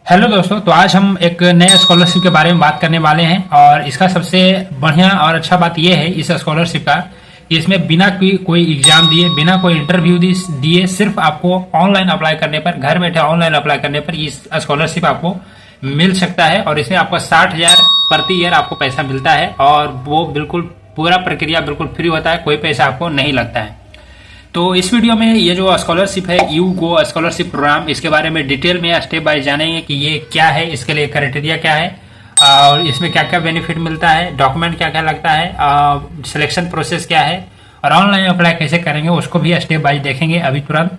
Hello दोस्तों, तो आज हम एक नए स्कॉलरशिप के बारे में बात करने वाले हैं। और इसका सबसे बढ़िया और अच्छा बात यह है इस स्कॉलरशिप का कि इसमें बिना कोई एग्जाम दिए, बिना कोई इंटरव्यू दिए, सिर्फ आपको ऑनलाइन अप्लाई करने पर, घर बैठे ऑनलाइन अप्लाई करने पर इस स्कॉलरशिप आपको मिल सकता है। और इसमें आपको 60,000 प्रति ईयर आपको पैसा मिलता है और वो बिल्कुल पूरा प्रक्रिया बिल्कुल फ्री होता है, कोई पैसा आपको नहीं लगता है। तो इस वीडियो में ये जो स्कॉलरशिप है यू गो स्कॉलरशिप प्रोग्राम, इसके बारे में डिटेल में स्टेप बाय जानेंगे कि ये क्या है, इसके लिए क्राइटेरिया क्या है और इसमें क्या क्या बेनिफिट मिलता है, डॉक्यूमेंट क्या क्या लगता है, सिलेक्शन प्रोसेस क्या है और ऑनलाइन अप्लाई कैसे करेंगे उसको भी स्टेप बाय देखेंगे अभी तुरंत।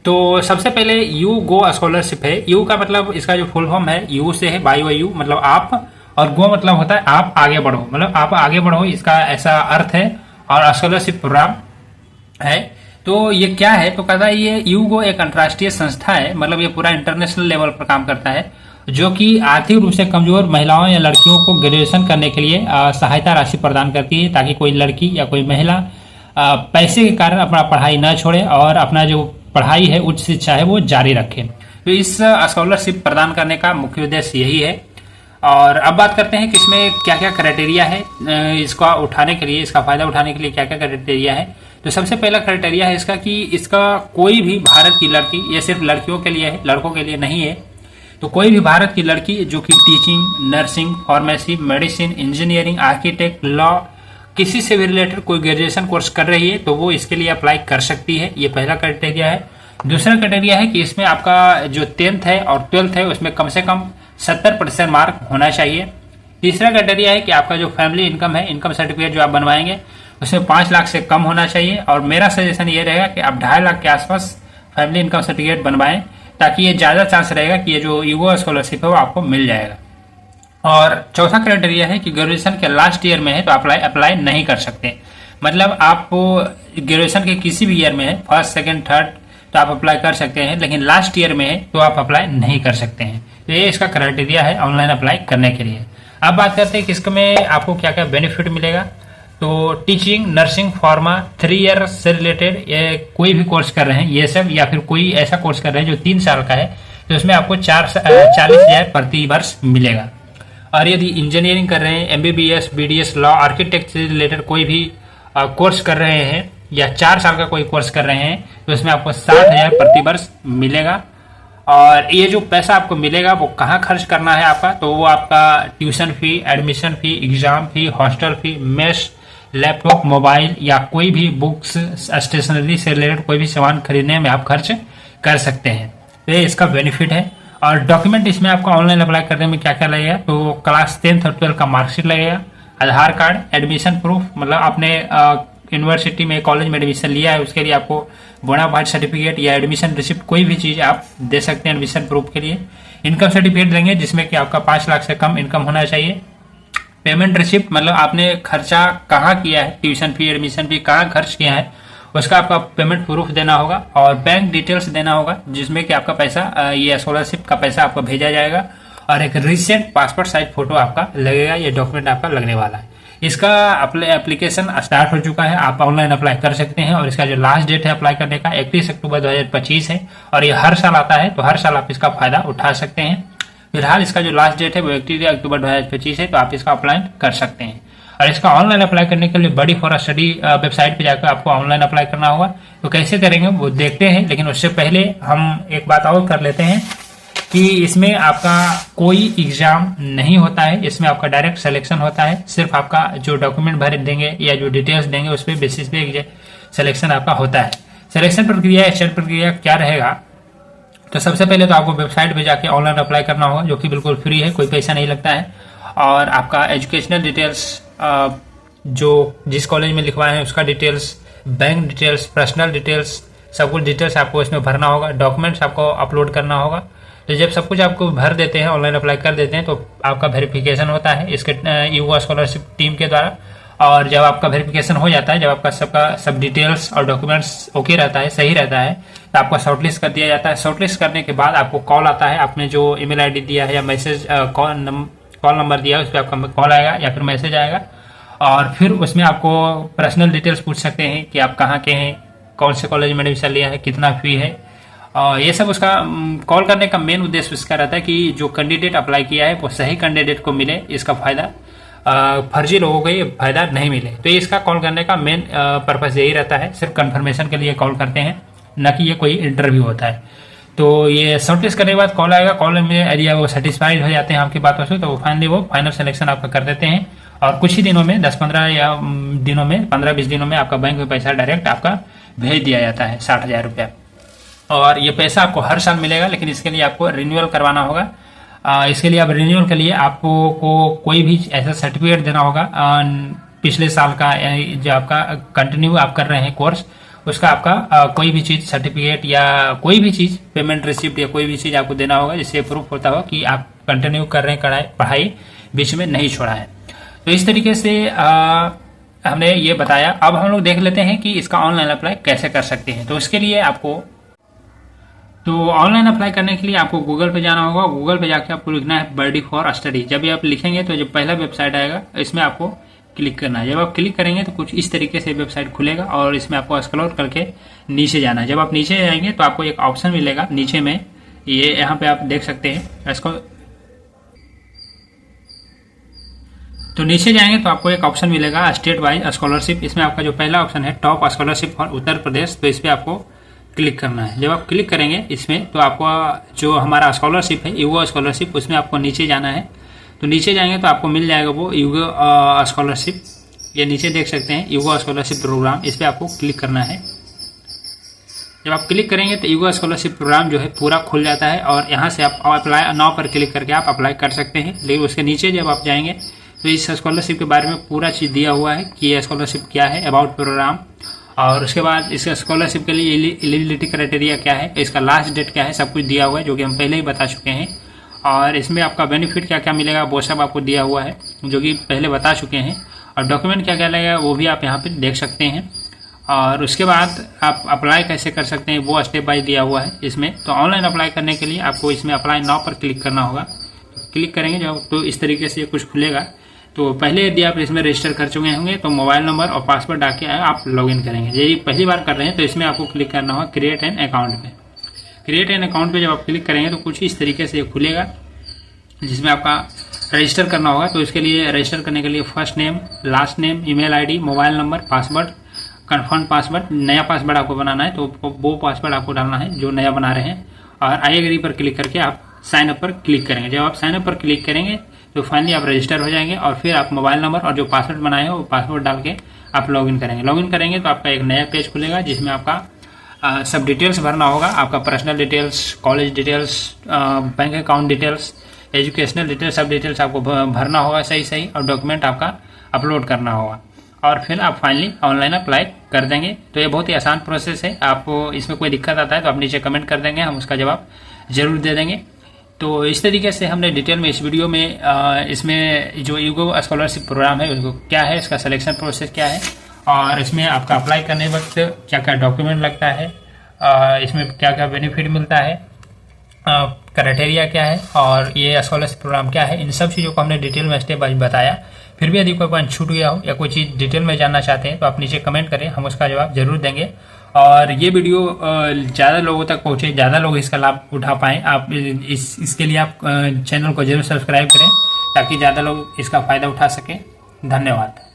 तो सबसे पहले यू गो स्कॉलरशिप है। यू का मतलब, इसका जो फुल फॉर्म है यू से है, बाई यू मतलब आप, और गो मतलब होता है आप आगे बढ़ो, मतलब आप आगे बढ़ो, इसका ऐसा अर्थ है। और स्कॉलरशिप प्रोग्राम है तो ये क्या है, तो कहता है ये यूगो एक अंतर्राष्ट्रीय संस्था है, मतलब ये पूरा इंटरनेशनल लेवल पर काम करता है, जो कि आर्थिक रूप से कमजोर महिलाओं या लड़कियों को ग्रेजुएशन करने के लिए सहायता राशि प्रदान करती है, ताकि कोई लड़की या कोई महिला पैसे के कारण अपना पढ़ाई न छोड़े और अपना जो पढ़ाई है, उच्च शिक्षा है, वो जारी रखे। तो इस स्कॉलरशिप प्रदान करने का मुख्य उद्देश्य यही है। और अब बात करते हैं कि इसमें क्या क्या क्राइटेरिया है, इसका उठाने के लिए, इसका फायदा उठाने के लिए क्या क्या क्राइटेरिया है। तो सबसे पहला क्राइटेरिया है इसका कि इसका कोई भी भारत की लड़की, ये सिर्फ लड़कियों के लिए है, लड़कों के लिए नहीं है। तो कोई भी भारत की लड़की जो कि teaching, nursing, pharmacy, medicine, engineering, architect, law, किसी से भी रिलेटेड कोई ग्रेजुएशन कोर्स कर रही है तो वो इसके लिए अप्लाई कर सकती है। ये पहला क्राइटेरिया है। दूसरा क्राइटेरिया है कि इसमें आपका जो 10th है और 12th है उसमें कम से कम 70% मार्क होना चाहिए। तीसरा क्राइटेरिया है कि आपका जो फैमिली इनकम है, इनकम सर्टिफिकेट जो आप बनवाएंगे उसमें 5 लाख से कम होना चाहिए। और मेरा सजेशन ये रहेगा कि आप 2.5 लाख के आसपास फैमिली इनकम सर्टिफिकेट बनवाएं, ताकि ये ज़्यादा चांस रहेगा कि ये जो यूगो स्कॉलरशिप है वो आपको मिल जाएगा। और चौथा क्राइटेरिया है कि ग्रेजुएशन के लास्ट ईयर में है तो अप्लाई नहीं कर सकते, मतलब आप ग्रेजुएशन के किसी भी ईयर में है, फर्स्ट, सेकेंड, थर्ड, तो आप अप्लाई कर सकते हैं, लेकिन लास्ट ईयर में है तो आप अप्लाई नहीं कर सकते हैं। तो ये इसका क्राइटेरिया है ऑनलाइन अप्लाई करने के लिए। अब बात करते हैं कि इसमें आपको क्या क्या बेनिफिट मिलेगा। तो टीचिंग, नर्सिंग, फार्मा, 3 ईयर से रिलेटेड ये कोई भी कोर्स कर रहे हैं ये सब, या फिर कोई ऐसा कोर्स कर रहे हैं जो 3 साल का है, तो उसमें आपको 40,000 प्रति वर्ष मिलेगा। और यदि इंजीनियरिंग कर रहे हैं, MBBS, BDS, लॉ, आर्किटेक्ट से रिलेटेड कोई भी कोर्स कर रहे हैं या 4 साल का कोई कोर्स कर रहे हैं तो इसमें आपको 60,000 प्रति वर्ष मिलेगा। और ये जो पैसा आपको मिलेगा वो कहाँ खर्च करना है आपका, तो वो आपका tuition fee, admission fee, exam फी, hostel fee, mess, laptop, mobile या कोई भी बुक्स, स्टेशनरी से रिलेटेड कोई भी सामान खरीदने में आप खर्च कर सकते हैं। तो ये इसका बेनिफिट है। और डॉक्यूमेंट इसमें आपको ऑनलाइन अप्लाई करने में क्या क्या लगेगा, तो क्लास 10th और 12th का मार्कशीट लगेगा, आधार कार्ड, एडमिशन प्रूफ, मतलब आपने यूनिवर्सिटी में, कॉलेज में एडमिशन लिया है उसके लिए आपको बोनाफाइड सर्टिफिकेट या एडमिशन रिसिप्ट, कोई भी चीज़ आप दे सकते हैं एडमिशन प्रूफ के लिए। इनकम सर्टिफिकेट देंगे जिसमें कि आपका 5 लाख से कम इनकम होना चाहिए। पेमेंट रिसिप्ट, मतलब आपने खर्चा कहाँ किया है, ट्यूशन फी, एडमिशन फी कहाँ खर्च किया है, उसका आपका पेमेंट प्रूफ देना होगा। और बैंक डिटेल्स देना होगा जिसमें कि आपका पैसा, ये स्कॉलरशिप का पैसा आपको भेजा जाएगा। और एक रिसेंट पासपोर्ट साइज फोटो आपका लगेगा, ये डॉक्यूमेंट आपका लगने वाला है। इसका एप्लीकेशन स्टार्ट हो चुका है, आप ऑनलाइन अप्लाई कर सकते हैं। और इसका जो लास्ट डेट है अप्लाई करने का 31 अक्टूबर 2025 है। और ये हर साल आता है, तो हर साल आप इसका फायदा उठा सकते हैं। फिलहाल इसका जो लास्ट डेट है वो 31 अक्टूबर 2025 है, तो आप इसका अप्लाई कर सकते हैं। और इसका ऑनलाइन अप्लाई करने के लिए बड़ी फॉर स्टडी वेबसाइट पे जाकर आपको ऑनलाइन अप्लाई करना होगा। तो कैसे करेंगे वो देखते हैं, लेकिन उससे पहले हम एक बात और कर लेते हैं कि इसमें आपका कोई एग्जाम नहीं होता है, इसमें आपका डायरेक्ट सिलेक्शन होता है। सिर्फ आपका जो डॉक्यूमेंट भर देंगे या जो डिटेल्स देंगे उस पर बेसिस पे सिलेक्शन आपका होता है। सिलेक्शन प्रक्रिया, एक्शन प्रक्रिया क्या रहेगा, तो सबसे पहले तो आपको वेबसाइट पे जाके ऑनलाइन अप्लाई करना होगा, जो कि बिल्कुल फ्री है, कोई पैसा नहीं लगता है। और आपका एजुकेशनल डिटेल्स, जो जिस कॉलेज में लिखवाए हैं उसका details, bank details, personal details, सब कुछ डिटेल्स आपको इसमें भरना होगा। डॉक्यूमेंट्स आपको अपलोड करना होगा। तो जब सब कुछ आपको भर देते हैं, ऑनलाइन अप्लाई कर देते हैं, तो आपका वेरिफिकेशन होता है इसके यूगो स्कॉलरशिप टीम के द्वारा। और जब आपका वेरिफिकेशन हो जाता है, जब आपका सब डिटेल्स और डॉक्यूमेंट्स ओके रहता है, सही रहता है, तो आपको शॉर्टलिस्ट कर दिया जाता है। शॉर्टलिस्ट करने के बाद आपको कॉल आता है, आपने जो ईमेल आईडी दिया है या मैसेज कॉल नंबर दिया है उस पर आपका कॉल आएगा या फिर मैसेज आएगा। और फिर उसमें आपको पर्सनल डिटेल्स पूछ सकते हैं कि आप कहाँ के हैं, कौन से कॉलेज में एडमिशन लिया है, कितना फी है, और ये सब उसका कॉल करने का मेन उद्देश्य उसका रहता है कि जो कैंडिडेट अप्लाई किया है वो सही कैंडिडेट को मिले, इसका फायदा फर्जी लोगों को ये फायदा नहीं मिले। तो इसका कॉल करने का मेन पर्पस यही रहता है, सिर्फ कंफर्मेशन के लिए कॉल करते हैं, न कि ये कोई इंटरव्यू होता है। तो ये शॉर्टलिस्ट करने के बाद कॉल आएगा, कॉल में यदि वो सेटिस्फाइड हो जाते हैं आपकी बातों से तो वो फाइनल सिलेक्शन आपका कर देते हैं और कुछ ही दिनों में 10-15 या दिनों में 15-20 दिनों में आपका बैंक में पैसा डायरेक्ट आपका भेज दिया जाता है 60,000 रुपया। और ये पैसा आपको हर साल मिलेगा, लेकिन इसके लिए आपको रिन्यूअल करवाना होगा। इसके लिए आप रिन्यूअल के लिए आपको कोई भी ऐसा सर्टिफिकेट देना होगा पिछले साल का, जो आपका कंटिन्यू आप कर रहे हैं कोर्स, उसका आपका कोई भी चीज़ सर्टिफिकेट या कोई भी चीज़ पेमेंट रिसिप्ट या कोई भी चीज़ आपको देना होगा जिससे प्रूफ होता हो कि आप कंटिन्यू कर रहे हैं पढ़ाई, बीच में नहीं छोड़ा है। तो इस तरीके से हमने ये बताया। अब हम लोग देख लेते हैं कि इसका ऑनलाइन अप्लाई कैसे कर सकते हैं। तो इसके लिए ऑनलाइन अप्लाई करने के लिए आपको गूगल पे जाना होगा। गूगल पे जाके आपको लिखना है बर्डी फॉर स्टडी। जब ये आप लिखेंगे तो जो पहला वेबसाइट आएगा इसमें आपको क्लिक करना है। जब आप क्लिक करेंगे तो कुछ इस तरीके से वेबसाइट खुलेगा और इसमें आपको स्क्रॉल करके नीचे जाना है। जब आप नीचे जाएंगे तो आपको एक ऑप्शन मिलेगा नीचे में, ये यहाँ पे आप देख सकते हैं इसको। तो नीचे जाएंगे तो आपको एक ऑप्शन मिलेगा स्टेट वाइज स्कॉलरशिप। इसमें आपका जो पहला ऑप्शन है top scholarship for Uttar Pradesh, तो इस पर आपको क्लिक करना है। जब आप क्लिक करेंगे इसमें तो आपको जो हमारा स्कॉलरशिप है युवा स्कॉलरशिप, उसमें आपको नीचे जाना है। तो नीचे जाएंगे तो आपको मिल जाएगा वो युवा स्कॉलरशिप, ये नीचे देख सकते हैं युवा स्कॉलरशिप प्रोग्राम, इस पर आपको क्लिक करना है। जब आप क्लिक करेंगे तो युवा स्कॉलरशिप प्रोग्राम जो है पूरा खुल जाता है और यहाँ से आप अप्लाई नाउ पर क्लिक करके आप अप्लाई कर सकते हैं। लेकिन उसके नीचे जब आप जाएंगे तो इस स्कॉलरशिप के बारे में पूरा चीज़ दिया हुआ है कि ये स्कॉलरशिप क्या है, अबाउट प्रोग्राम, और उसके बाद इसका स्कॉलरशिप के लिए एलिजिबिलिटी क्राइटेरिया क्या है, इसका लास्ट डेट क्या है, सब कुछ दिया हुआ है जो कि हम पहले ही बता चुके हैं। और इसमें आपका बेनिफिट क्या क्या मिलेगा वो सब आपको दिया हुआ है जो कि पहले बता चुके हैं। और डॉक्यूमेंट क्या क्या लगेगा वो भी आप यहाँ पे देख सकते हैं। और उसके बाद आप अप्लाई कैसे कर सकते हैं वो स्टेप बाय दिया हुआ है इसमें। तो ऑनलाइन अप्लाई करने के लिए आपको इसमें अप्लाई नाउ पर क्लिक करना होगा। तो क्लिक करेंगे जब तो इस तरीके से कुछ खुलेगा। तो पहले यदि आप इसमें रजिस्टर कर चुके होंगे तो मोबाइल नंबर और पासवर्ड डाल के आप लॉगिन करेंगे। यदि पहली बार कर रहे हैं तो इसमें आपको क्लिक करना होगा क्रिएट एन अकाउंट पे। क्रिएट एन अकाउंट पे जब आप क्लिक करेंगे तो कुछ इस तरीके से खुलेगा जिसमें आपका रजिस्टर करना होगा। तो इसके लिए रजिस्टर करने के लिए first name, last name, email ID, mobile number, password, confirm password, नया पासवर्ड आपको बनाना है तो वो पासवर्ड आपको डालना है जो नया बना रहे हैं। और आई एग्री पर क्लिक करके आप साइन अप पर क्लिक करेंगे। जब आप साइन अप पर क्लिक करेंगे तो फाइनली आप रजिस्टर हो जाएंगे और फिर आप मोबाइल नंबर और जो पासवर्ड बनाए हैं वो पासवर्ड डाल के आप लॉगिन करेंगे। लॉगिन करेंगे तो आपका एक नया पेज खुलेगा जिसमें आपका सब डिटेल्स भरना होगा, आपका personal details, college details, bank account details, educational details, सब डिटेल्स आपको भरना होगा सही और डॉक्यूमेंट आपका अपलोड करना होगा और फिर आप फाइनली ऑनलाइन अप्लाई कर देंगे। तो ये बहुत ही आसान प्रोसेस है। आपको इसमें कोई दिक्कत आता है तो आप नीचे कमेंट कर देंगे, हम उसका जवाब जरूर दे देंगे। तो इस तरीके से हमने डिटेल में इस वीडियो में इसमें जो युवा स्कॉलरशिप प्रोग्राम है उसको क्या है, इसका सिलेक्शन प्रोसेस क्या है और इसमें आपका अप्लाई करने वक्त क्या क्या डॉक्यूमेंट लगता है, इसमें क्या क्या बेनिफिट मिलता है, क्राइटेरिया क्या है और ये स्कॉलरशिप प्रोग्राम क्या है, इन सब चीज़ों को हमने डिटेल में स्टेप बाय बताया। फिर भी यदि कोई पॉइंट छूट गया हो या कोई चीज़ डिटेल में जानना चाहते हैं तो आप नीचे कमेंट करें, हम उसका जवाब जरूर देंगे। और ये वीडियो ज़्यादा लोगों तक पहुँचे, ज़्यादा लोग इसका लाभ उठा पाएँ, आप इसके लिए आप चैनल को जरूर सब्सक्राइब करें ताकि ज़्यादा लोग इसका फ़ायदा उठा सकें। धन्यवाद।